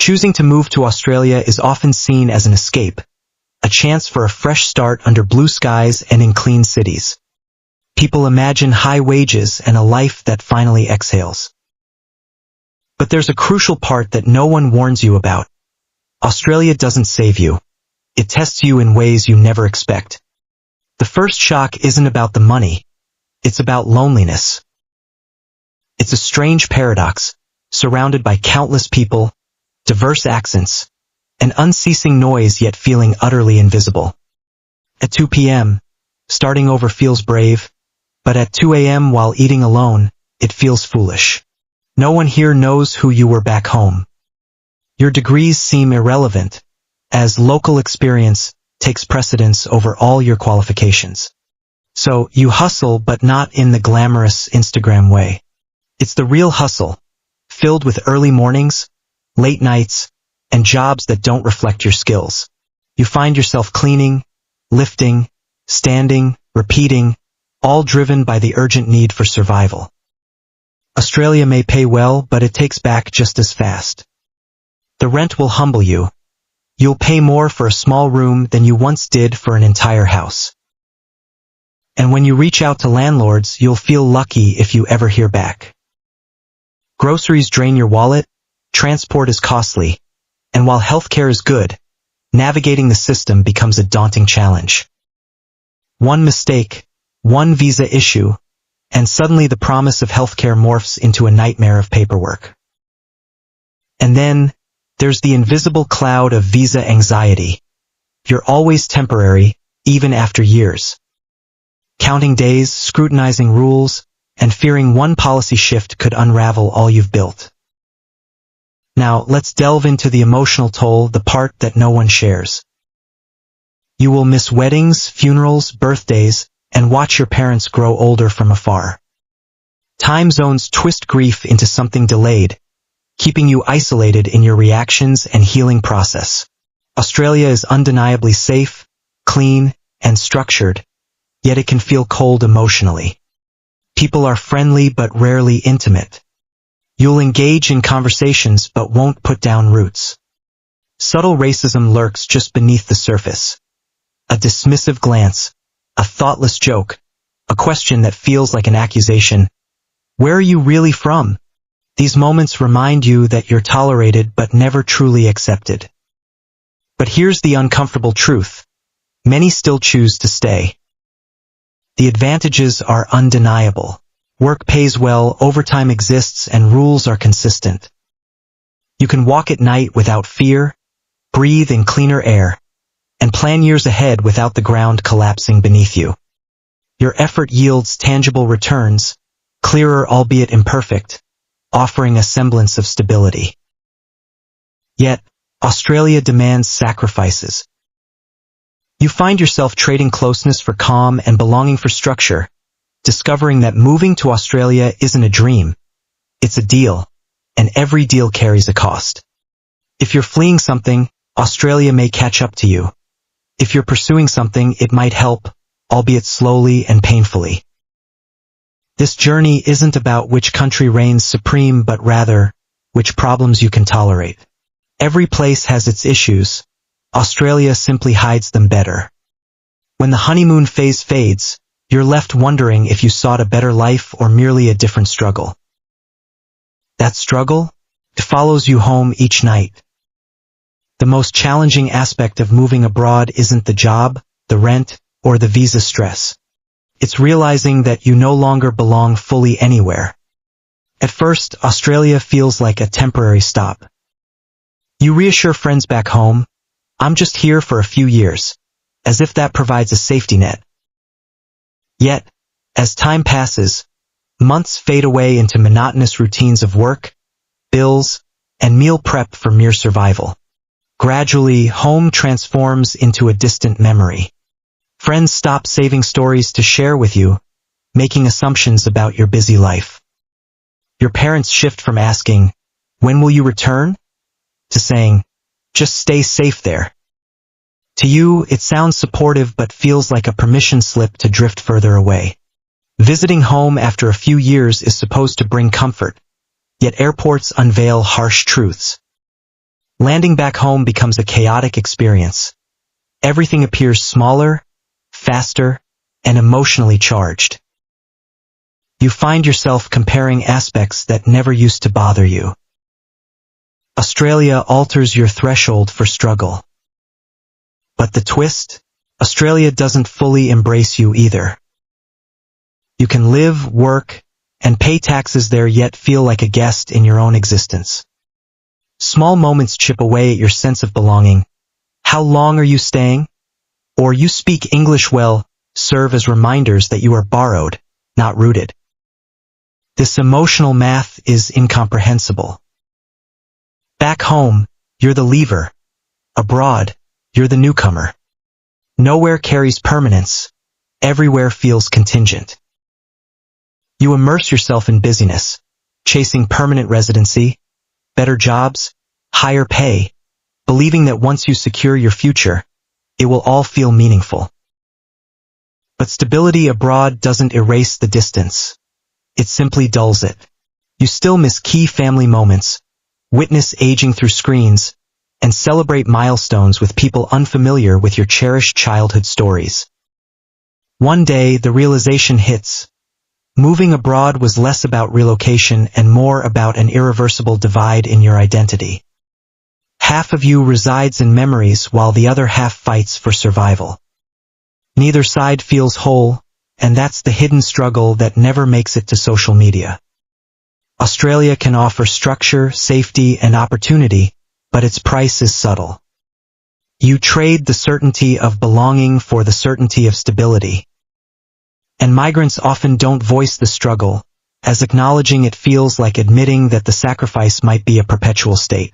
Choosing to move to Australia is often seen as an escape, a chance for a fresh start under blue skies and in clean cities. People imagine high wages and a life that finally exhales. But there's a crucial part that no one warns you about. Australia doesn't save you. It tests you in ways you never expect. The first shock isn't about the money. It's about loneliness. It's a strange paradox, surrounded by countless people, diverse accents, and unceasing noise yet feeling utterly invisible. At 2 p.m., starting over feels brave, but at 2 a.m. while eating alone, it feels foolish. No one here knows who you were back home. Your degrees seem irrelevant, as local experience takes precedence over all your qualifications. So you hustle, but not in the glamorous Instagram way. It's the real hustle, filled with early mornings, late nights, and jobs that don't reflect your skills. You find yourself cleaning, lifting, standing, repeating, all driven by the urgent need for survival. Australia may pay well, but it takes back just as fast. The rent will humble you. You'll pay more for a small room than you once did for an entire house. And when you reach out to landlords, you'll feel lucky if you ever hear back. Groceries drain your wallet, transport is costly, and while healthcare is good, navigating the system becomes a daunting challenge. One mistake, one visa issue, and suddenly the promise of healthcare morphs into a nightmare of paperwork. And then, there's the invisible cloud of visa anxiety. You're always temporary, even after years. Counting days, scrutinizing rules, and fearing one policy shift could unravel all you've built. Now, let's delve into the emotional toll, the part that no one shares. You will miss weddings, funerals, birthdays, and watch your parents grow older from afar. Time zones twist grief into something delayed, keeping you isolated in your reactions and healing process. Australia is undeniably safe, clean, and structured, yet it can feel cold emotionally. People are friendly but rarely intimate. You'll engage in conversations but won't put down roots. Subtle racism lurks just beneath the surface. A dismissive glance, a thoughtless joke, a question that feels like an accusation. Where are you really from? These moments remind you that you're tolerated but never truly accepted. But here's the uncomfortable truth. Many still choose to stay. The advantages are undeniable. Work pays well, overtime exists, and rules are consistent. You can walk at night without fear, breathe in cleaner air, and plan years ahead without the ground collapsing beneath you. Your effort yields tangible returns, clearer albeit imperfect, offering a semblance of stability. Yet, Australia demands sacrifices. You find yourself trading closeness for calm and belonging for structure, discovering that moving to Australia isn't a dream, it's a deal, and every deal carries a cost. If you're fleeing something, Australia may catch up to you. If you're pursuing something, it might help, albeit slowly and painfully. This journey isn't about which country reigns supreme, but rather, which problems you can tolerate. Every place has its issues. Australia simply hides them better. When the honeymoon phase fades, you're left wondering if you sought a better life or merely a different struggle. That struggle? It follows you home each night. The most challenging aspect of moving abroad isn't the job, the rent, or the visa stress. It's realizing that you no longer belong fully anywhere. At first, Australia feels like a temporary stop. You reassure friends back home, "I'm just here for a few years," as if that provides a safety net. Yet, as time passes, months fade away into monotonous routines of work, bills, and meal prep for mere survival. Gradually, home transforms into a distant memory. Friends stop saving stories to share with you, making assumptions about your busy life. Your parents shift from asking, "When will you return?" to saying, "Just stay safe there." To you, it sounds supportive but feels like a permission slip to drift further away. Visiting home after a few years is supposed to bring comfort, yet airports unveil harsh truths. Landing back home becomes a chaotic experience. Everything appears smaller, faster, and emotionally charged. You find yourself comparing aspects that never used to bother you. Australia alters your threshold for struggle. But the twist? Australia doesn't fully embrace you either. You can live, work, and pay taxes there yet feel like a guest in your own existence. Small moments chip away at your sense of belonging. How long are you staying? Or you speak English well, serve as reminders that you are borrowed, not rooted. This emotional math is incomprehensible. Back home, you're the leaver. Abroad, you're the newcomer. Nowhere carries permanence. Everywhere feels contingent. You immerse yourself in busyness, chasing permanent residency, better jobs, higher pay, believing that once you secure your future, it will all feel meaningful. But stability abroad doesn't erase the distance. It simply dulls it. You still miss key family moments, witness aging through screens, and celebrate milestones with people unfamiliar with your cherished childhood stories. One day, the realization hits. Moving abroad was less about relocation and more about an irreversible divide in your identity. Half of you resides in memories while the other half fights for survival. Neither side feels whole, and that's the hidden struggle that never makes it to social media. Australia can offer structure, safety, and opportunity, but its price is subtle. You trade the certainty of belonging for the certainty of stability. And migrants often don't voice the struggle, as acknowledging it feels like admitting that the sacrifice might be a perpetual state.